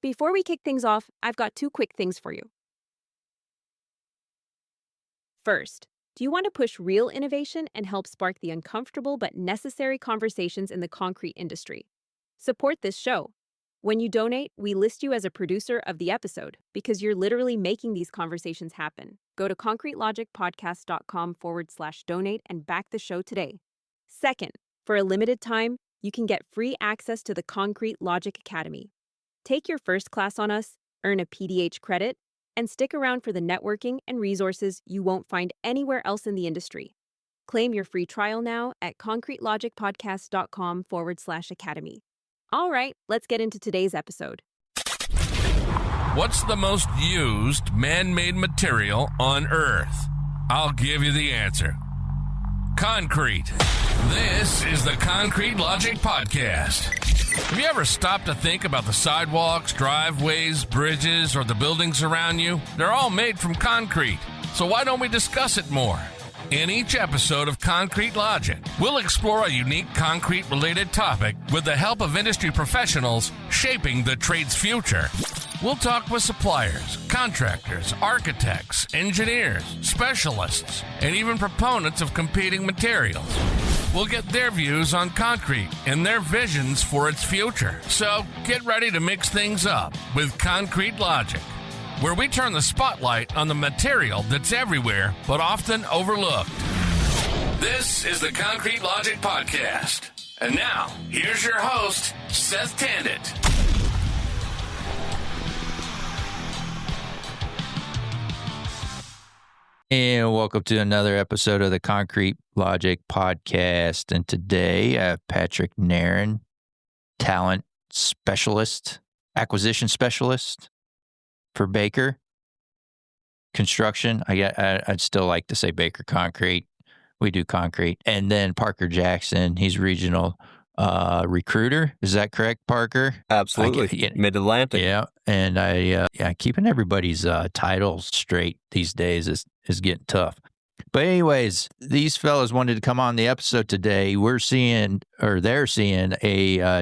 Before we kick things off, I've got 2 quick things for you. First, do you want to push real innovation and help spark the uncomfortable but necessary conversations in the concrete industry? Support this show. When you donate, we list you as a producer of the episode because you're literally making these conversations happen. Go to concretelogicpodcast.com/donate and back the show today. Second, for a limited time, you can get free access to the Concrete Logic Academy. Take your first class on us, earn a PDH credit, and stick around for the networking and resources you won't find anywhere else in the industry. Claim your free trial now at concretelogicpodcast.com/academy. All right, let's get into today's episode. What's the most used man-made material on Earth? I'll give you the answer. Concrete. This is the Concrete Logic Podcast. Have you ever stopped to think about the sidewalks, driveways, bridges, or the buildings around you? They're all made from concrete. So why don't we discuss it more? In each episode of Concrete Logic, we'll explore a unique concrete-related topic with the help of industry professionals shaping the trade's future. We'll talk with suppliers, contractors, architects, engineers, specialists, and even proponents of competing materials. We'll get their views on concrete and their visions for its future. So get ready to mix things up with Concrete Logic, where we turn the spotlight on the material that's everywhere but often overlooked. This is the Concrete Logic Podcast. And now, here's your host, Seth Tandett. And welcome to another episode of the Concrete Logic Podcast. And today I have Patrick Narron, talent specialist, acquisition specialist for Baker Construction. I'd still like to say Baker Concrete. We do concrete. And then Parker Jackson, he's regional recruiter. Is that correct, Parker? Absolutely. Mid-Atlantic. Yeah. And keeping everybody's titles straight these days is getting tough. But anyways, these fellas wanted to come on the episode today. They're seeing a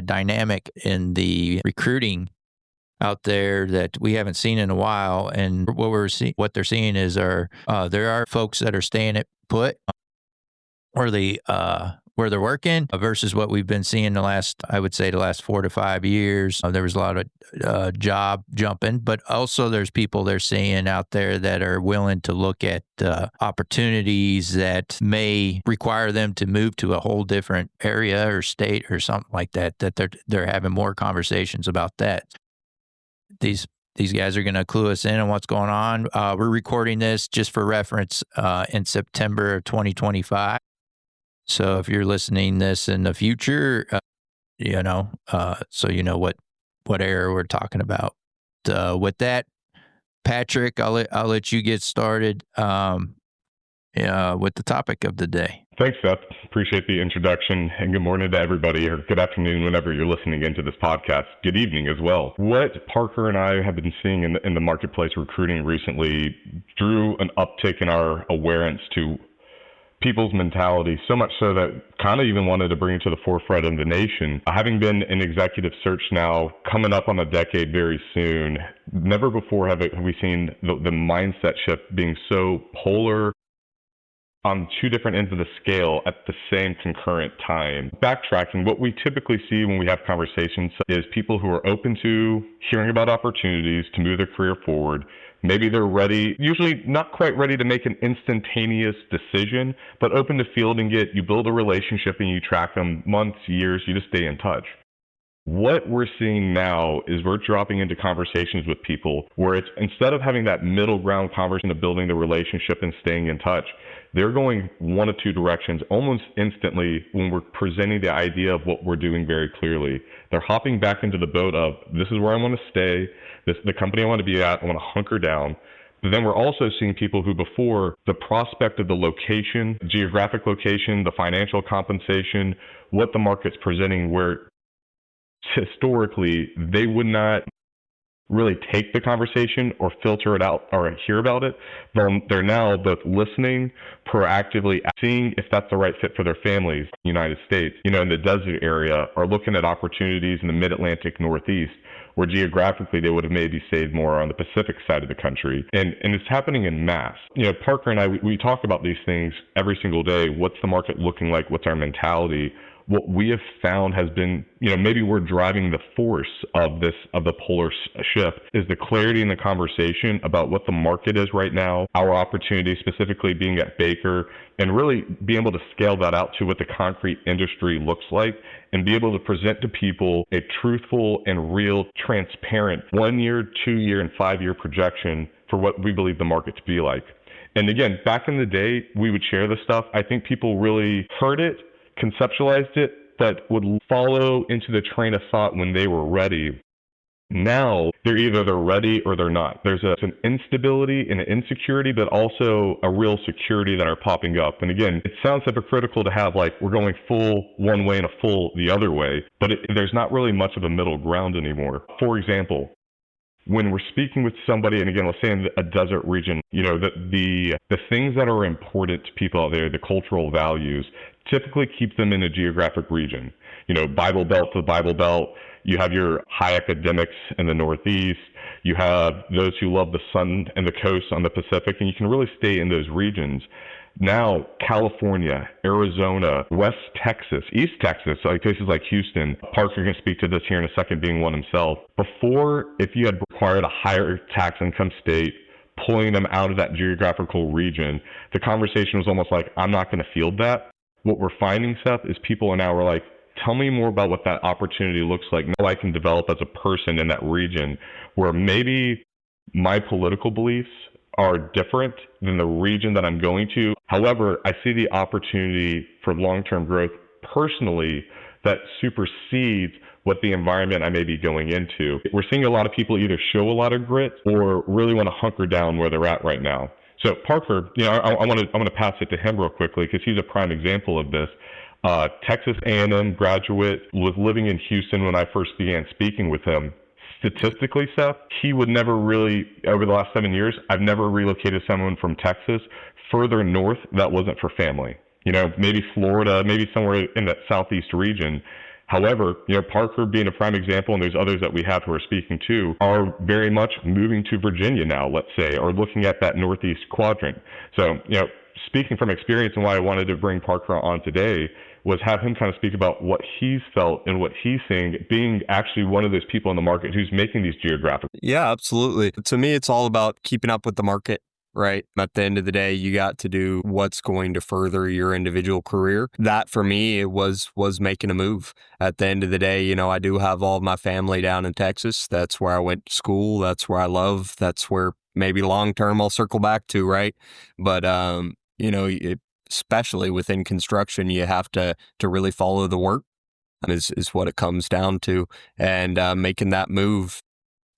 dynamic in the recruiting out there that we haven't seen in a while. And what they're seeing is there are folks that are staying at put where they're working versus what we've been seeing the last 4 to 5 years. There was a lot of job jumping, but also there's people they're seeing out there that are willing to look at opportunities that may require them to move to a whole different area or state or something like that, that they're having more conversations about that. These guys are going to clue us in on what's going on. We're recording this just for reference in September of 2025. So if you're listening this in the future, so you know what era we're talking about. With that, Patrick, I'll let you get started with the topic of the day. Thanks, Seth. Appreciate the introduction, and good morning to everybody, or good afternoon whenever you're listening into this podcast. Good evening as well. What Parker and I have been seeing in the marketplace recruiting recently drew an uptick in our awareness to people's mentality, so much so that kind of even wanted to bring it to the forefront of the nation. Having been in executive search now, coming up on a decade very soon, never before have we seen the mindset shift being so polar on two different ends of the scale at the same concurrent time. Backtracking, what we typically see when we have conversations is people who are open to hearing about opportunities to move their career forward. Maybe they're ready, usually not quite ready to make an instantaneous decision, but open to fielding it. You build a relationship and you track them months, years, you just stay in touch. What we're seeing now is we're dropping into conversations with people where it's, instead of having that middle ground conversation of building the relationship and staying in touch, they're going one of two directions almost instantly when we're presenting the idea of what we're doing very clearly. They're hopping back into the boat of, this is where I want to stay, this is the company I want to be at, I want to hunker down. But then we're also seeing people who before the prospect of the location, geographic location, the financial compensation, what the market's presenting, where historically they would not really take the conversation or filter it out or hear about it. They're now both listening, proactively seeing if that's the right fit for their families in the United States, in the desert area, or looking at opportunities in the mid-Atlantic Northeast, where geographically they would have maybe stayed more on the Pacific side of the country. And it's happening in mass. Parker and I, we talk about these things every single day. What's the market looking like? What's our mentality? What we have found has been, maybe we're driving the force of the polar shift, is the clarity in the conversation about what the market is right now, our opportunity specifically being at Baker, and really being able to scale that out to what the concrete industry looks like and be able to present to people a truthful and real, transparent 1 year, 2 year, and 5 year projection for what we believe the market to be like. And again, back in the day, we would share this stuff. I think people really heard it, conceptualized it, but would follow into the train of thought when they were ready. Now, they're ready or they're not. There's an instability and an insecurity, but also a real security that are popping up. And again, it sounds hypocritical to have we're going full one way and a full the other way, but there's not really much of a middle ground anymore. For example, when we're speaking with somebody, and again, let's say in a desert region, the things that are important to people out there, the cultural values, typically keep them in a geographic region. Bible Belt to Bible Belt. You have your high academics in the Northeast. You have those who love the sun and the coast on the Pacific, and you can really stay in those regions. Now, California, Arizona, West Texas, East Texas, places like Houston. Parker can speak to this here in a second, being one himself. Before, if you had required a higher tax income state, pulling them out of that geographical region, the conversation was almost like, I'm not going to field that. What we're finding, Seth, is people now are like, tell me more about what that opportunity looks like. Now I can develop as a person in that region where maybe my political beliefs are different than the region that I'm going to. However, I see the opportunity for long-term growth personally that supersedes what the environment I may be going into. We're seeing a lot of people either show a lot of grit or really want to hunker down where they're at right now. So Parker, I want to pass it to him real quickly because he's a prime example of this. Texas A&M graduate, was living in Houston when I first began speaking with him. Statistically, Seth, he would never really, over the last 7 years, I've never relocated someone from Texas further north that wasn't for family. Maybe Florida, maybe somewhere in that southeast region. However, Parker being a prime example, and there's others that we have who are speaking to, are very much moving to Virginia now, let's say, or looking at that northeast quadrant. So, speaking from experience, and why I wanted to bring Parker on today was have him kind of speak about what he's felt and what he's seeing, being actually one of those people in the market who's making these geographic. Yeah, absolutely. To me, it's all about keeping up with the market, right? At the end of the day, you got to do what's going to further your individual career. That for me, it was making a move. At the end of the day, I do have all of my family down in Texas. That's where I went to school. That's where I love. That's where maybe long-term I'll circle back to, right? But, especially within construction, you have to really follow the work is what it comes down to. And making that move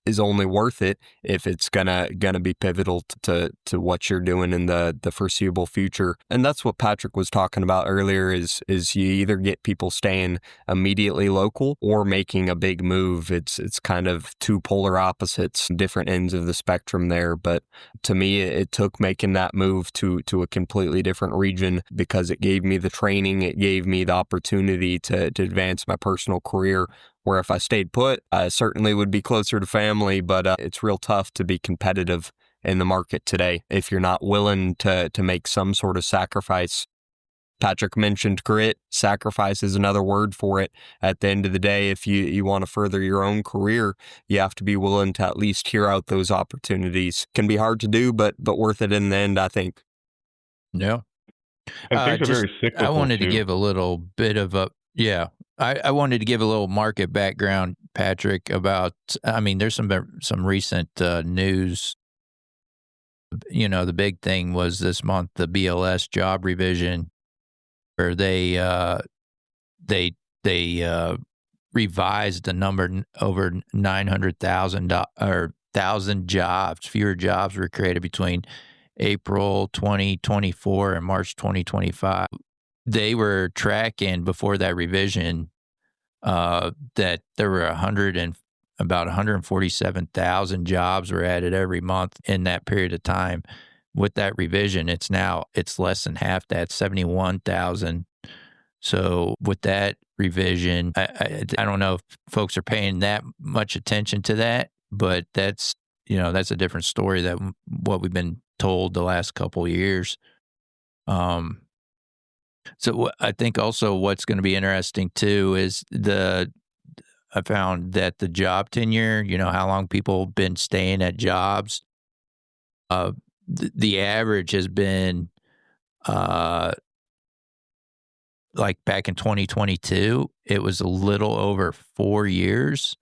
is only worth it if it's gonna be pivotal to what you're doing in the foreseeable future. And that's what Patrick was talking about earlier is you either get people staying immediately local or making a big move. It's kind of two polar opposites, different ends of the spectrum there. But to me, it took making that move to a completely different region because it gave me the training, it gave me the opportunity to advance my personal career. Where if I stayed put, I certainly would be closer to family, but it's real tough to be competitive in the market today if you're not willing to make some sort of sacrifice. Patrick mentioned grit. Sacrifice is another word for it. At the end of the day, if you want to further your own career, you have to be willing to at least hear out those opportunities. Can be hard to do, but worth it in the end, I think. Yeah. And things are very cyclical. I wanted too. to give a little bit of I wanted to give a little market background, Patrick, about, there's some recent news. The big thing was this month, the BLS job revision, where they revised the number over 900,000 or 1,000 jobs. Fewer jobs were created between April 2024 and March 2025. They were tracking before that revision that there were about 147,000 jobs were added every month in that period of time. With that revision, it's less than half that, 71,000. So with that revision, I don't know if folks are paying that much attention to that, but that's a different story than what we've been told the last couple of years. So I think also what's going to be interesting too is I found that the job tenure, how long people have been staying at jobs, the average has been like back in 2022, it was a little over 4 years.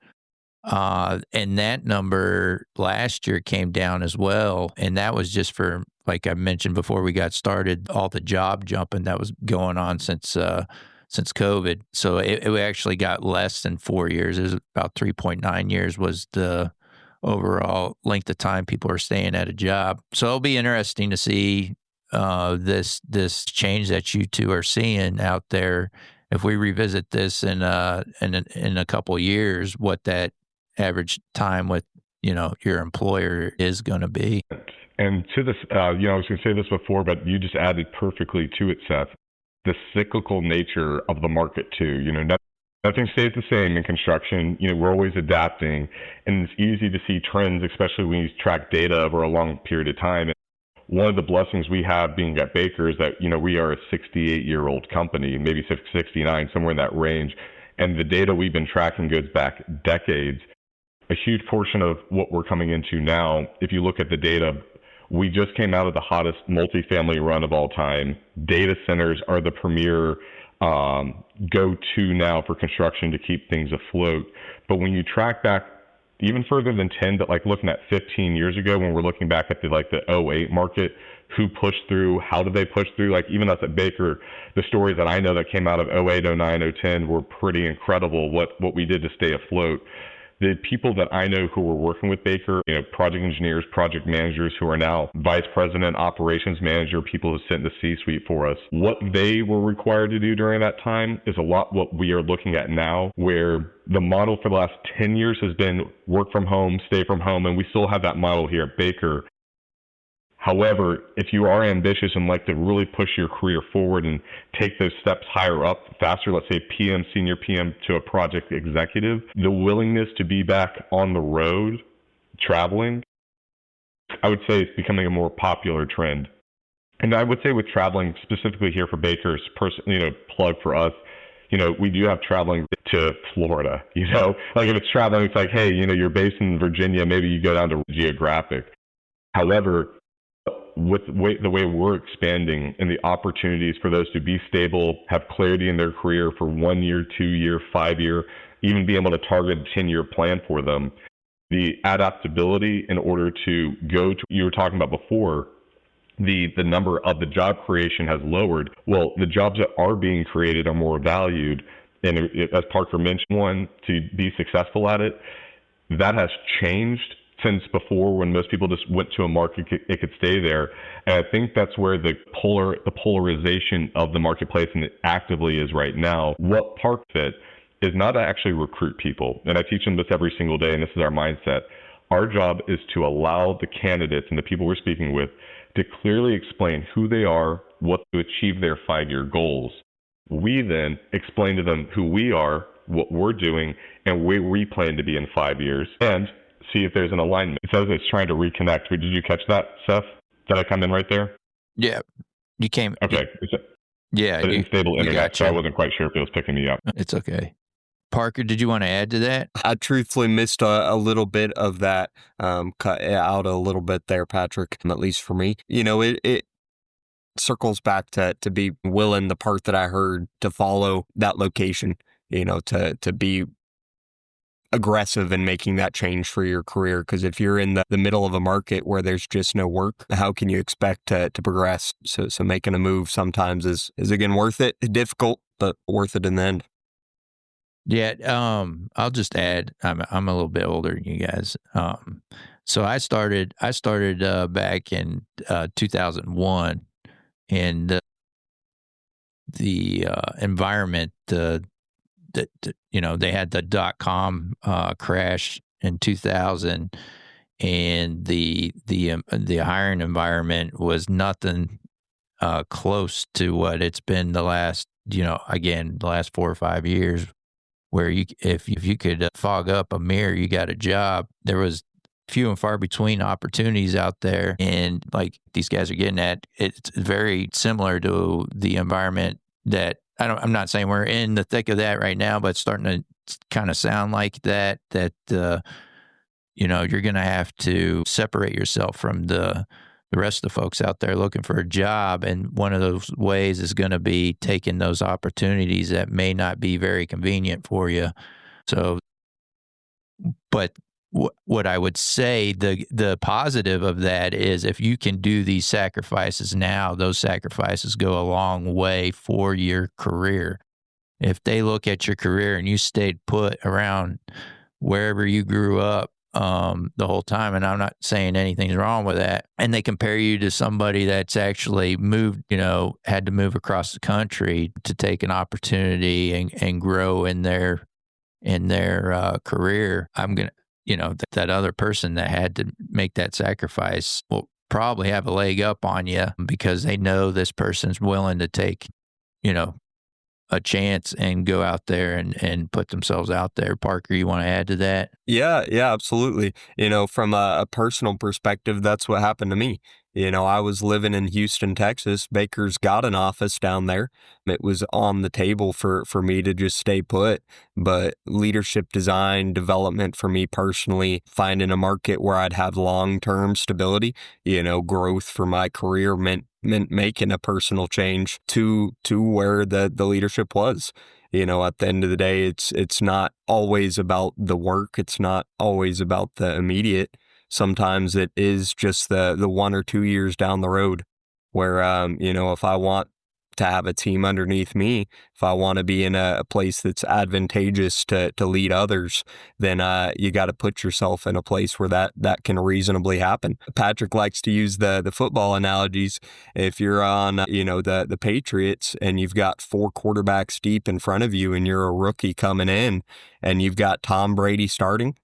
And that number last year came down as well. And that was just for, like I mentioned before we got started, all the job jumping that was going on since COVID. So it actually got less than 4 years. It was about 3.9 years was the overall length of time people are staying at a job. So it'll be interesting to see this change that you two are seeing out there. If we revisit this in a couple of years, what that average time with your employer is going to be. And to this, I was going to say this before, but you just added perfectly to it, Seth. The cyclical nature of the market too. Nothing stays the same in construction. We're always adapting, and it's easy to see trends, especially when you track data over a long period of time. One of the blessings we have being at Baker is that, we are a 68-year-old company, maybe 69, somewhere in that range. And the data we've been tracking goes back decades. A huge portion of what we're coming into now, if you look at the data, we just came out of the hottest multifamily run of all time. Data centers are the premier go-to now for construction to keep things afloat. But when you track back even further than 10, but like looking at 15 years ago, when we're looking back at the 08 market, who pushed through, how did they push through? Like even us at Baker, the stories that I know that came out of 08, 09, 010 were pretty incredible, what we did to stay afloat. The people that I know who were working with Baker, project engineers, project managers who are now vice president, operations manager, people who sit in the C-suite for us, what they were required to do during that time is a lot what we are looking at now, where the model for the last 10 years has been work from home, stay from home, and we still have that model here at Baker. However, if you are ambitious and like to really push your career forward and take those steps higher up faster, let's say PM, senior PM to a project executive, the willingness to be back on the road, traveling, I would say it's becoming a more popular trend. And I would say with traveling, specifically here for Baker's plug for us, we do have traveling to Florida, like if it's traveling, it's like, hey, you're based in Virginia, maybe you go down to geographic. However, with the way we're expanding and the opportunities for those to be stable, have clarity in their career for 1 year, 2 year, 5 year, even be able to target a 10-year plan for them, the adaptability in order to go to, you were talking about before, the number of the job creation has lowered. Well, the jobs that are being created are more valued. And as Parker mentioned, one, to be successful at it, that has changed since before when most people just went to a market, it could stay there. And I think that's where the polarization of the marketplace and it actively is right now. What Park fit is not to actually recruit people. And I teach them this every single day, and this is our mindset. Our job is to allow the candidates and the people we're speaking with to clearly explain who they are, what to achieve their 5-year goals. We then explain to them who we are, what we're doing, and where we plan to be in 5 years, and see if there's an alignment. It says it's trying to reconnect. Did you catch that, Seth? Did I come in right there? Yeah, you came. Okay. Yeah. Unstable internet, so I wasn't quite sure if it was picking me up. It's okay. Parker, did you want to add to that? I truthfully missed a little bit of that, cut out a little bit there, Patrick, at least for me. It circles back to be willing, the part that I heard, to follow that location, to be aggressive in making that change for your career. Because if you're in the middle of a market where there's just no work, how can you expect to progress? So making a move sometimes is again worth it. Difficult, but worth it in the end. Yeah, I'll just add, I'm a little bit older than you guys. So I started back in 2001, and the environment, they had the .com crash in 2000, and the hiring environment was nothing close to what it's been the last again, the last 4 or 5 years, where if you could fog up a mirror, you got a job. There was few and far between opportunities out there, and like these guys are getting at, it's very similar to the environment that I'm not saying we're in the thick of that right now, but it's starting to kind of sound like that. You're going to have to separate yourself from the rest of the folks out there looking for a job. And one of those ways is going to be taking those opportunities that may not be very convenient for you. So, but what I would say, the positive of that is if you can do these sacrifices now, those sacrifices go a long way for your career. If they look at your career and you stayed put around wherever you grew up the whole time, and I'm not saying anything's wrong with that, and they compare you to somebody that's actually moved, had to move across the country to take an opportunity and grow in their career, I'm going to, that other person that had to make that sacrifice will probably have a leg up on you because they know this person's willing to take, a chance and go out there and put themselves out there. Parker, you want to add to that? Yeah, absolutely. From a personal perspective, that's what happened to me. I was living in Houston, Texas. Baker's got an office down there. It was on the table for me to just stay put. But leadership design, development for me personally, finding a market where I'd have long-term stability, growth for my career meant making a personal change to where the leadership was. At the end of the day, it's not always about the work. It's not always about the immediate. Sometimes it is just the 1 or 2 years down the road where, if I want to have a team underneath me, if I want to be in a place that's advantageous to lead others, then you got to put yourself in a place where that can reasonably happen. Patrick likes to use the football analogies. If you're on, the Patriots and you've got 4 quarterbacks deep in front of you and you're a rookie coming in and you've got Tom Brady starting,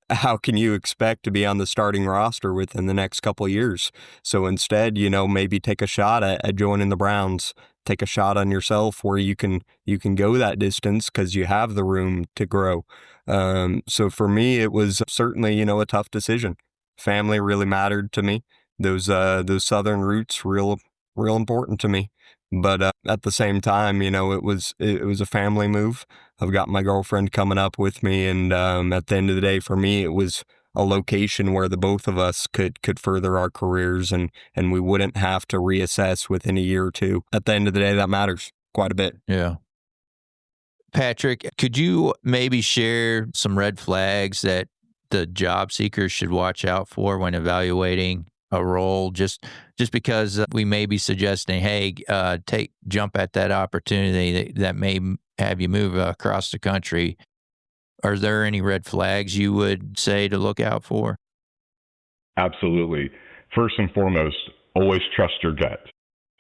how can you expect to be on the starting roster within the next couple of years? So instead, maybe take a shot at joining the Browns. Take a shot on yourself where you can go that distance because you have the room to grow. So for me, it was certainly, a tough decision. Family really mattered to me. Those Southern roots, real important to me. But at the same time, it was a family move. I've got my girlfriend coming up with me, and at the end of the day, for me, it was a location where the both of us could further our careers, and we wouldn't have to reassess within a year or two. At the end of the day, that matters quite a bit. Yeah. Patrick, could you maybe share some red flags that the job seekers should watch out for when evaluating a role, just because we may be suggesting, hey, jump at that opportunity that may have you move across the country? Are there any red flags you would say to look out for? Absolutely. First and foremost, always trust your gut.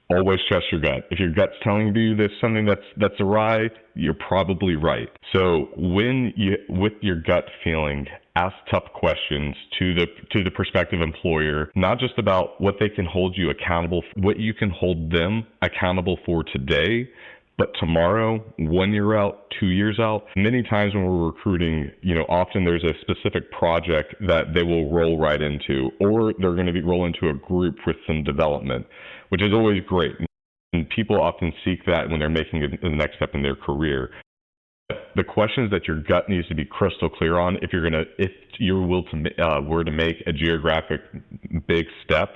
Always trust your gut. If your gut's telling you there's something that's awry, you're probably right. So with your gut feeling, ask tough questions to the prospective employer, not just about what they can hold you accountable for, what you can hold them accountable for today, but tomorrow, 1 year out, 2 years out. Many times when we're recruiting, often there's a specific project that they will roll right into, or they're going to roll into a group with some development, which is always great. And people often seek that when they're making the next step in their career. The questions that your gut needs to be crystal clear on, if you're were to make a geographic big step,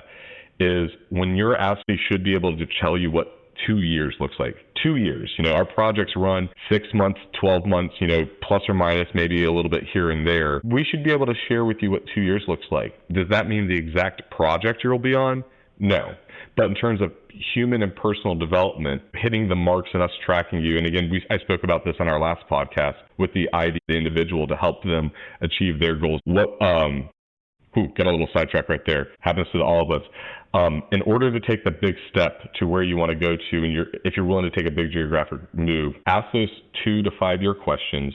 is when you're asked, they should be able to tell you what 2 years looks like. 2 years. Our projects run 6 months, 12 months, plus or minus maybe a little bit here and there. We should be able to share with you what 2 years looks like. Does that mean the exact project you'll be on? No. But in terms of human and personal development, hitting the marks and us tracking you, and again, I spoke about this on our last podcast with the individual to help them achieve their goals. Got a little sidetrack right there. Happens to all of us. In order to take the big step to where you want to go to, and if you're willing to take a big geographic move, ask those 2 to 5 year questions,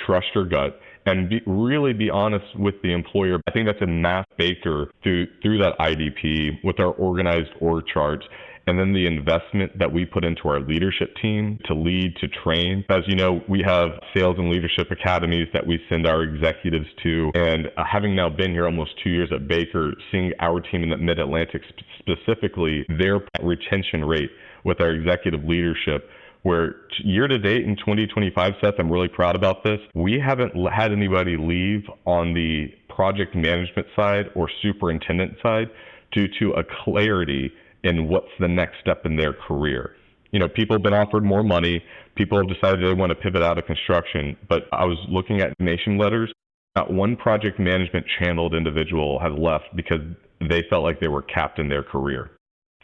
trust your gut, and really be honest with the employer. I think that's a Matt Baker through that IDP with our organized org charts and then the investment that we put into our leadership team to lead, to train. As you know, we have sales and leadership academies that we send our executives to, and having now been here almost 2 years at Baker, seeing our team in the Mid-Atlantic specifically, their retention rate with our executive leadership, where year to date in 2025, Seth, I'm really proud about this. We haven't had anybody leave on the project management side or superintendent side due to a clarity in what's the next step in their career. You know, people have been offered more money. People have decided they want to pivot out of construction. But I was looking at nation letters. Not one project management channeled individual has left because they felt like they were capped in their career,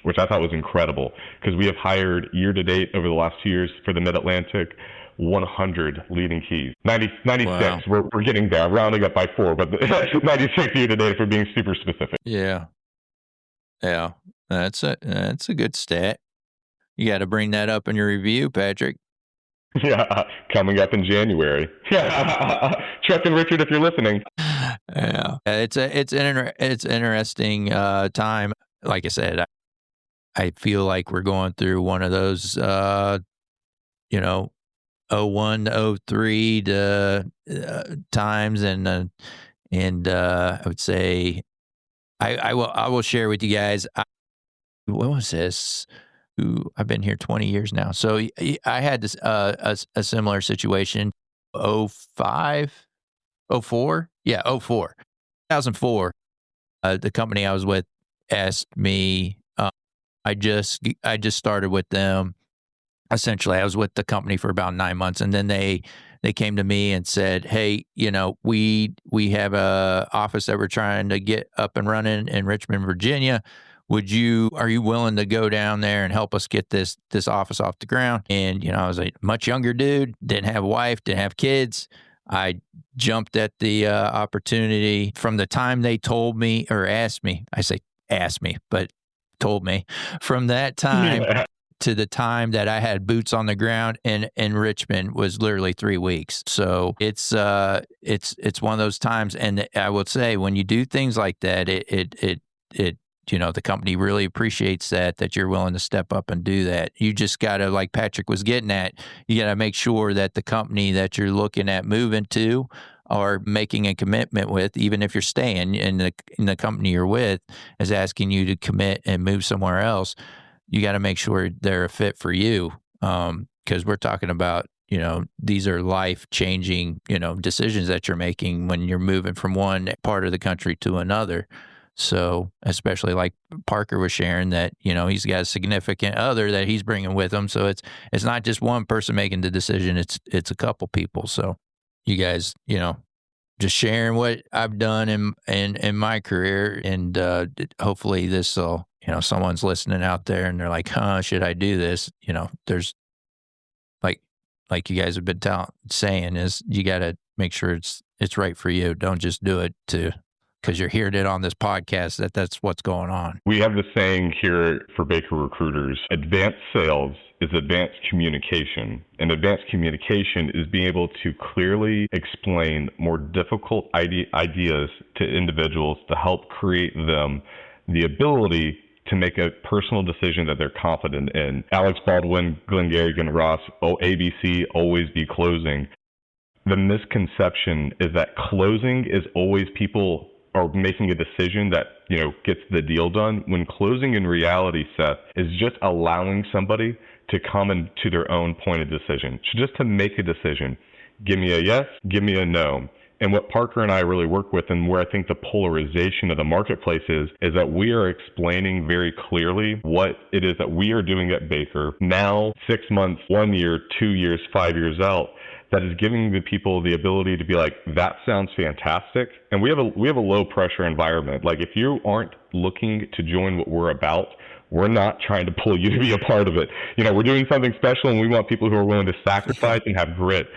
which I thought was incredible, because we have hired year to date over the last 2 years for the Mid-Atlantic 100 leading keys. 96, wow. We're getting there. I'm rounding up by 4, but 96 year to date if we're being super specific. Yeah. That's a good stat. You got to bring that up in your review, Patrick. Yeah, coming up in January. Chuck and Richard, if you're listening. Yeah, it's interesting time. Like I said, I feel like we're going through one of those, 01 to 03 times, and I would say I will share with you guys. What was this? I've been here 20 years now, so I had this a similar situation. 05, 04, yeah, 04, 2004. The company I was with asked me. I just started with them. Essentially, I was with the company for about 9 months, and then they came to me and said, "Hey, we have a office that we're trying to get up and running in Richmond, Virginia. Are you willing to go down there and help us get this office off the ground?" And I was a much younger dude, didn't have a wife, didn't have kids. I jumped at the opportunity. From the time they told me or asked me, I say asked me, but told me, from that time to the time that I had boots on the ground in Richmond was literally 3 weeks. So it's one of those times, and I would say when you do things like that, it the company really appreciates that you're willing to step up and do that. You just got to, like Patrick was getting at, you got to make sure that the company that you're looking at moving to or making a commitment with, even if you're staying in the company you're with, is asking you to commit and move somewhere else. You got to make sure they're a fit for you, because we're talking about, these are life-changing, decisions that you're making when you're moving from one part of the country to another. So, especially like Parker was sharing that, he's got a significant other that he's bringing with him. So it's not just one person making the decision. It's a couple people. So you guys, just sharing what I've done in my career, and hopefully this will, someone's listening out there and they're like, should I do this? There's like you guys have been saying, is you got to make sure it's right for you. Don't just do it because you're hearing it on this podcast that's what's going on. We have the saying here for Baker recruiters: advanced sales is advanced communication. And advanced communication is being able to clearly explain more difficult ideas to individuals to help create them the ability to make a personal decision that they're confident in. Alex Baldwin, Glenn Garrigan Ross, ABC, always be closing. The misconception is that closing is always people are making a decision that, gets the deal done, when closing in reality, Seth, is just allowing somebody to come into their own point of decision. So just to make a decision. Give me a yes, give me a no. And what Parker and I really work with, and where I think the polarization of the marketplace is that we are explaining very clearly what it is that we are doing at Baker now, 6 months, 1 year, 2 years, 5 years out, that is giving the people the ability to be like, that sounds fantastic. And we have a low pressure environment. Like, if you aren't looking to join what we're about, we're not trying to pull you to be a part of it. We're doing something special, and we want people who are willing to sacrifice and have grit.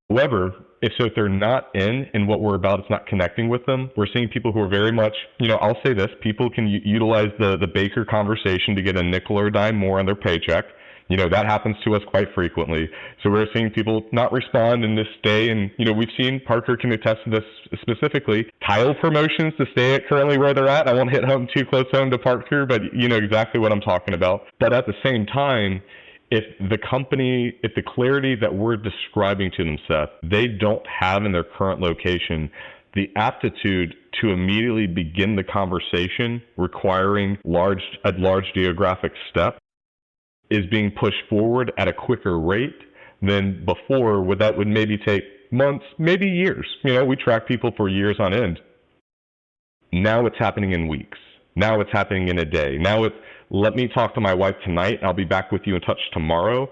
However, if they're not in what we're about, it's not connecting with them. We're seeing people who are very much, I'll say this, people can utilize the Baker conversation to get a nickel or a dime more on their paycheck. That happens to us quite frequently. So we're seeing people not respond and just stay. And, we've seen, Parker can attest to this specifically, tile promotions to stay at currently where they're at. I won't hit home too close home to park through, but you know exactly what I'm talking about. But at the same time, if the clarity that we're describing to them, Seth, they don't have in their current location, the aptitude to immediately begin the conversation requiring a large geographic step is being pushed forward at a quicker rate than before, that would maybe take months, maybe years. We track people for years on end. Now it's happening in weeks. Now it's happening in a day. Now it's, let me talk to my wife tonight. I'll be back with you in touch tomorrow.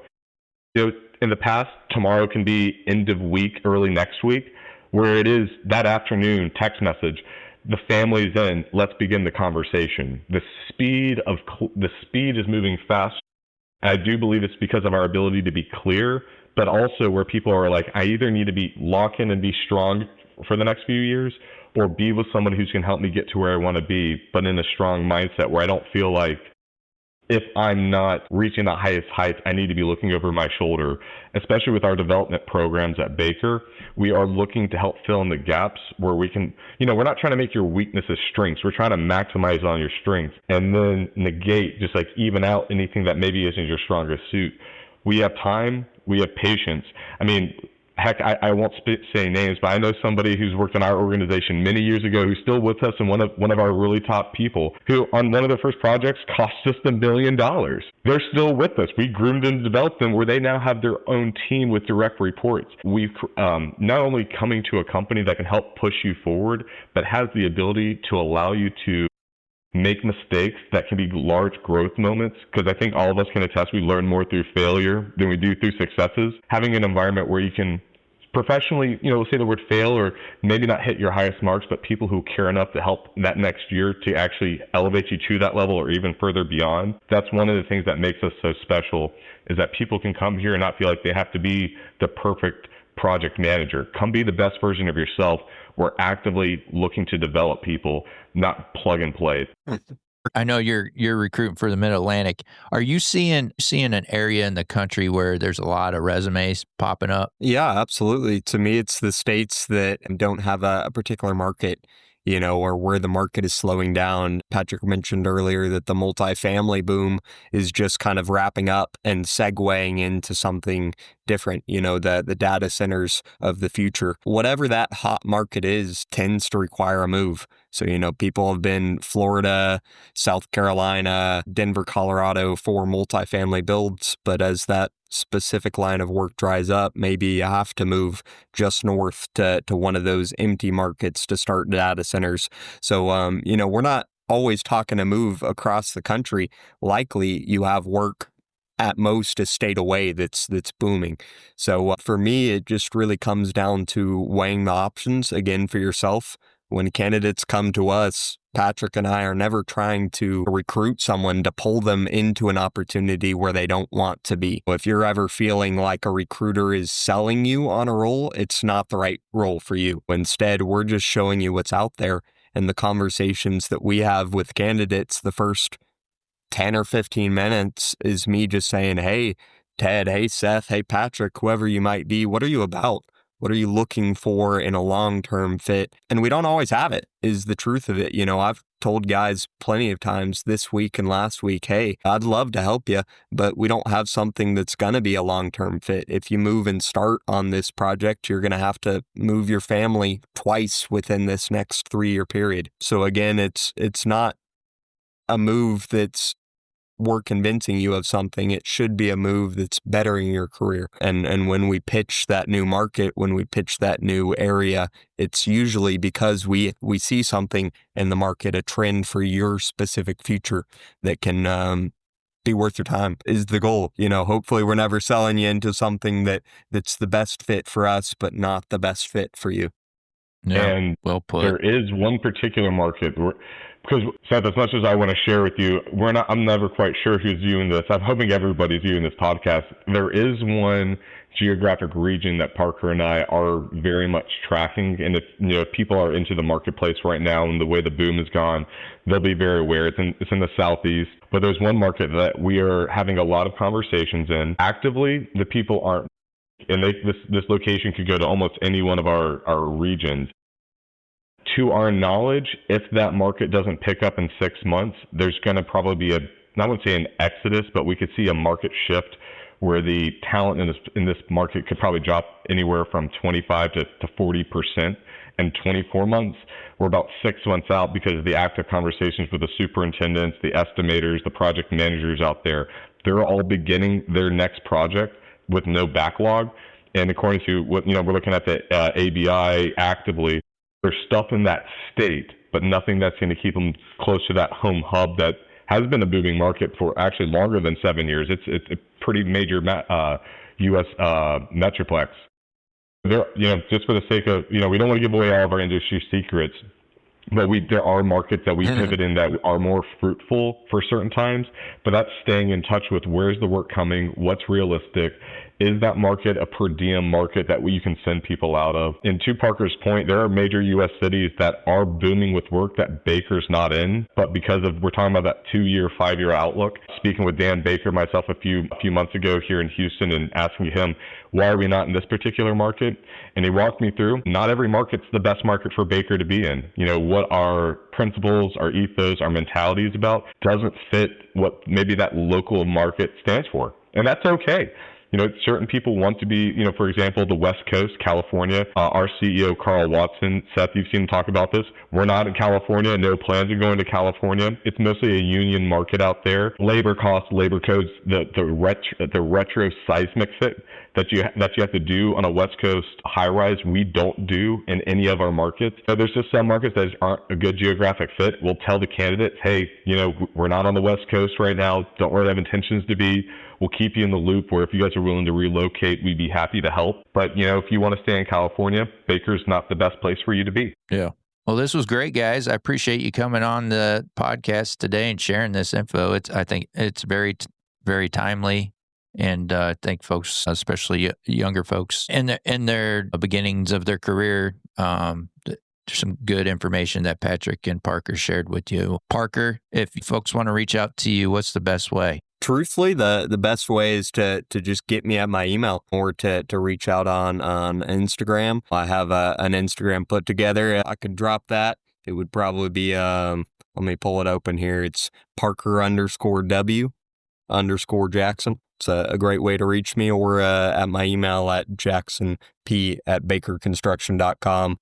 In the past, tomorrow can be end of week, early next week, where it is that afternoon text message. The family's in. Let's begin the conversation. The speed is moving fast. I do believe it's because of our ability to be clear, but also where people are like, I either need to be lock in and be strong for the next few years, or be with someone who's going to help me get to where I want to be, but in a strong mindset where I don't feel like if I'm not reaching the highest heights, I need to be looking over my shoulder. Especially with our development programs at Baker, we are looking to help fill in the gaps where we can, we're not trying to make your weaknesses strengths. We're trying to maximize on your strengths and then negate, just like even out anything that maybe isn't your strongest suit. We have time. We have patience. Heck, I won't say names, but I know somebody who's worked in our organization many years ago who's still with us, and one of our really top people who on one of their first projects cost us $1 million. They're still with us. We groomed and developed them where they now have their own team with direct reports. We've not only coming to a company that can help push you forward, but has the ability to allow you to make mistakes that can be large growth moments, because I think all of us can attest we learn more through failure than we do through successes. Having an environment where you can professionally, say the word fail or maybe not hit your highest marks, but people who care enough to help that next year to actually elevate you to that level or even further beyond. That's one of the things that makes us so special, is that people can come here and not feel like they have to be the perfect project manager. Come be the best version of yourself. We're actively looking to develop people, not plug and play. I know you're recruiting for the Mid-Atlantic. Are you seeing an area in the country where there's a lot of resumes popping up? Yeah, absolutely. To me, it's the states that don't have a particular market, or where the market is slowing down. Patrick mentioned earlier that the multifamily boom is just kind of wrapping up and segueing into something different, the data centers of the future. Whatever that hot market is tends to require a move. So, people have been Florida, South Carolina, Denver, Colorado for multifamily builds. But as that specific line of work dries up, maybe you have to move just north to one of those empty markets to start data centers. So, we're not always talking to move across the country. Likely you have work at most a state away that's booming. So for me, it just really comes down to weighing the options again for yourself. When candidates come to us, Patrick and I are never trying to recruit someone to pull them into an opportunity where they don't want to be. If you're ever feeling like a recruiter is selling you on a role, it's not the right role for you. Instead, we're just showing you what's out there. And the conversations that we have with candidates, the first 10 or 15 minutes is me just saying, hey, Ted, hey, Seth, hey, Patrick, whoever you might be, what are you about? What are you looking for in a long-term fit? And we don't always have it, is the truth of it. I've told guys plenty of times this week and last week, hey, I'd love to help you, but we don't have something that's going to be a long-term fit. If you move and start on this project, you're going to have to move your family twice within this next 3-year period. So again, it's not a move that's we're convincing you of something. It should be a move that's bettering your career. And when we pitch that new market, when we pitch that new area, it's usually because we see something in the market, a trend for your specific future that can be worth your time is the goal. Hopefully we're never selling you into something that's the best fit for us, but not the best fit for you. Yeah, And well put. there is one particular market because, Seth, as much as I want to share with you, I'm never quite sure who's viewing this. I'm hoping everybody's viewing this podcast. There is one geographic region that Parker and I are very much tracking. And if people are into the marketplace right now and the way the boom has gone, they'll be very aware. It's in the Southeast. But there's one market that we are having a lot of conversations in. Actively, the people aren't. And this location could go to almost any one of our regions. To our knowledge, if that market doesn't pick up in 6 months, there's going to probably be I wouldn't say an exodus, but we could see a market shift where the talent in this market could probably drop anywhere from 25 to 40% in 24 months. We're about 6 months out because of the active conversations with the superintendents, the estimators, the project managers out there. They're all beginning their next project with no backlog. And according to what, we're looking at the ABI actively, there's stuff in that state, but nothing that's going to keep them close to that home hub that has been a booming market for actually longer than 7 years. It's a pretty major U.S. metroplex. There, just for the sake of, we don't want to give away all of our industry secrets, but there are markets that we pivot in that are more fruitful for certain times, but that's staying in touch with where's the work coming, what's realistic. Is that market a per diem market that you can send people out of? And to Parker's point, there are major U.S. cities that are booming with work that Baker's not in, but because we're talking about that 2-year, 5-year outlook. Speaking with Dan Baker, myself a few months ago here in Houston and asking him, why are we not in this particular market? And he walked me through, not every market's the best market for Baker to be in. What our principles, our ethos, our mentality is about doesn't fit what maybe that local market stands for. And that's okay. Certain people want to be, for example, the West Coast, California. Our CEO, Carl Watson, Seth, you've seen him talk about this. We're not in California. No plans of going to California. It's mostly a union market out there. Labor costs, labor codes, the retro seismic fit that you have to do on a West Coast high rise, we don't do in any of our markets. So there's just some markets that aren't a good geographic fit. We'll tell the candidates, hey, we're not on the West Coast right now. Don't really have intentions to be. We'll keep you in the loop where if you guys are willing to relocate, we'd be happy to help. But, if you want to stay in California, Baker's not the best place for you to be. Yeah. Well, this was great, guys. I appreciate you coming on the podcast today and sharing this info. I think it's very, very timely. And I think folks, especially younger folks, in their beginnings of their career, there's some good information that Patrick and Parker shared with you. Parker, if folks want to reach out to you, what's the best way? Truthfully, the best way is to just get me at my email or to reach out on Instagram. I have an Instagram put together. I could drop that. It would probably be, let me pull it open here. It's Parker_W_Jackson. It's a great way to reach me, or at my email at jacksonp@bakerconstruction.com.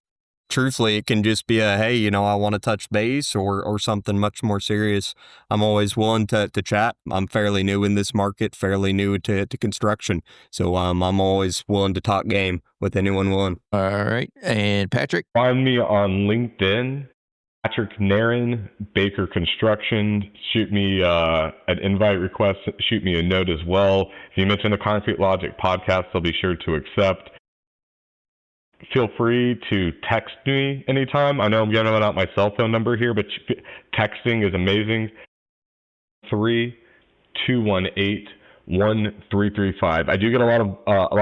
Truthfully, it can just be hey, I want to touch base or something much more serious. I'm always willing to chat. I'm fairly new in this market, fairly new to construction. So I'm always willing to talk game with anyone willing. All right. And Patrick? Find me on LinkedIn, Patrick Narron, Baker Construction. Shoot me an invite request. Shoot me a note as well. If you mention the Concrete Logic podcast, I'll be sure to accept. Feel free to text me anytime. I know I'm giving out my cell phone number here, but texting is amazing. 3-218-1335. I do get a lot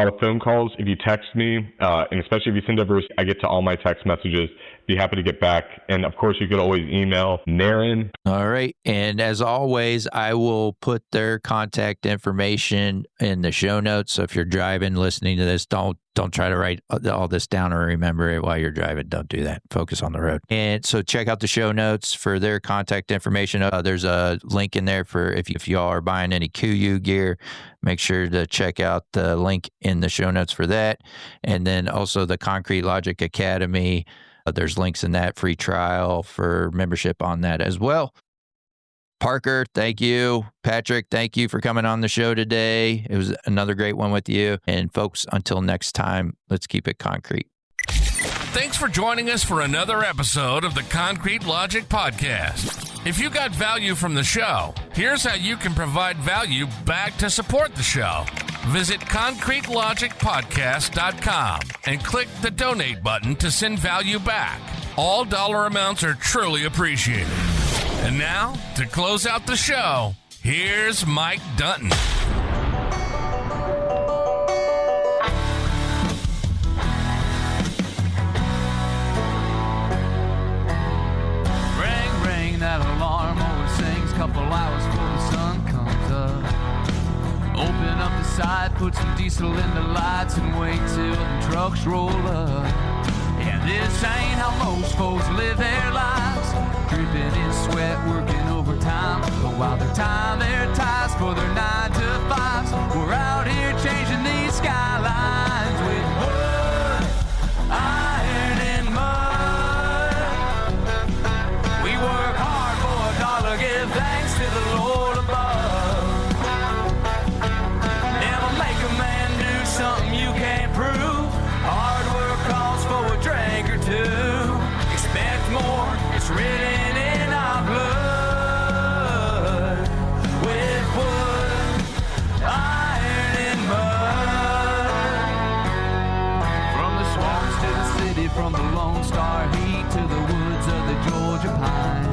of phone calls. If you text me, and especially if you send over, I get to all my text messages. Be happy to get back. And of course, you could always email Narron. All right. And as always, I will put their contact information in the show notes. So if you're driving, listening to this, don't try to write all this down or remember it while you're driving. Don't do that. Focus on the road. And so check out the show notes for their contact information. There's a link in there for if y'all are buying any KUU gear, make sure to check out the link in the show notes for that. And then also the Concrete Logic Academy. There's links in that, free trial for membership on that as well. Parker, thank you. Patrick, thank you for coming on the show today. It was another great one with you. And folks, until next time, let's keep it concrete. Thanks for joining us for another episode of the Concrete Logic Podcast. If you got value from the show, here's how you can provide value back to support the show. Visit ConcreteLogicPodcast.com and click the donate button to send value back. All dollar amounts are truly appreciated. And now, to close out the show, here's Mike Dunton. Ring, ring, that alarm always sings. Couple hours before the sun comes up. Open up the side, put some diesel in the lights, and wait till the trucks roll up. Yeah, this ain't how most folks live their lives. Dripping in sweat, working overtime. But while they're tying their ties for their 9 to 5s, we're out here changing these skylines with wood, iron, and mud. We work hard for $1, give thanks to the Lord above. Never make a man do something you can't prove. Hard work calls for a drink or two. Expect more, it's written in our blood. With wood, iron, and mud. From the swamps to the city, from the Lone Star heat to the woods of the Georgia pine.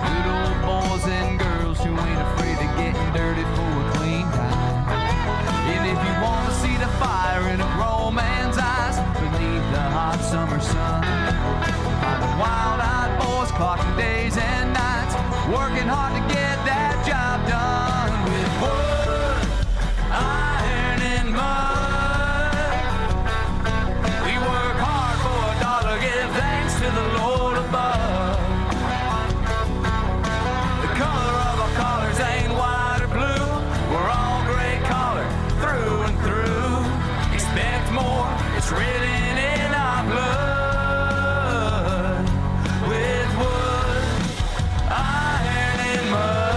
Good old boys and girls who ain't afraid of getting dirty for a clean dime. And if you want to see the fire in a grown man's eyes beneath the hot summer sun, find the wild-eyed boys clocking days and nights, working hard to get that job done with wood, iron, and mud. We work hard for $1, give thanks to the Lord above. The color of our collars ain't white or blue. We're all gray collar through and through. Expect more, it's written in our blood. With wood, iron, and mud.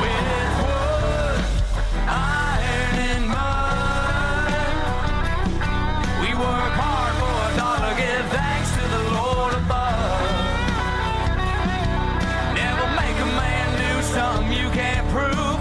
With wood, iron, and mud. We work hard for $1, give thanks to the Lord above. Never make a man do something you can't prove.